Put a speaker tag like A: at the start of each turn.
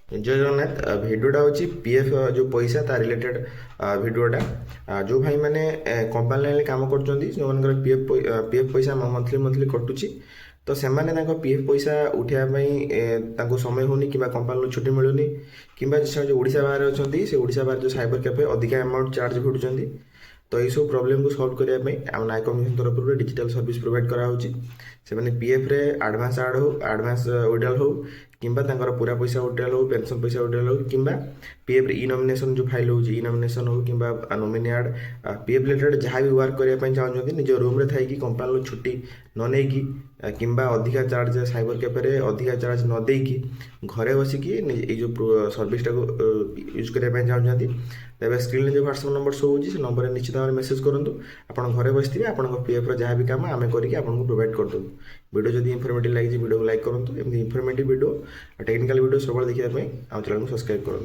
A: जय जगन्नाथ भिडियोटा हूँ पीएफ जो पैसा ता रिलेटेड भिडियोटा जो भाई मैंने कंपानी लाइन काम कर जो मान पीएफ पैसा मंथली मंथली कटुची तो सेमाने पीएफ पैसा उठाइबा समय होनी कि कंपानी छुट्टी मिलूनी कि जो ओडिशा बाहर अच्छा से ओडिशा बाहर जो साइबर कैफे अधिका अमाउंट चार्ज भिड़ुंट तो यही सब प्रोब्लेम को सॉल्व करने आम नायक कमिशन तरफ डिजिटल सर्विस प्रोवाइड कराने पीएफ रे एडवांस आड हो एडवांस विड्रॉल हो किंबा पूरा पैसा विड्रॉल हो पेंशन पैसा विड्रॉल हो किंबा पीएफ रे इ नॉमिनेशन जो फाइल हो इ नॉमिनेशन हो किंबा नॉमिनी आड पीएफ रिलेटेड जहाँ भी वर्क करने चाहते निज रूम रे थी कंपानी छुट्टी न नहीं किंबा अधिका चार्ज साइबर कैफे अधिका चार्ज न देकी घरे बसिकी ये जो सर्विसटा को यूज करने चाहते तेज स्क्रीन जो व्हाट्सएप नंबर शो होगी से नंबर निश्चित भाव मेसेज करूँ आप घरे बसते आप पीएफ जहाँ भी कम आम करके आपको प्रोवाइड करदेव वीडियो जब इनफॉर्मेटिव लगी वीडियो को लाइक करूँ एमती इनफॉर्मेटिव वीडियो टेक्निकल वीडियो सब देखा चैनल को सब्सक्राइब करूँ।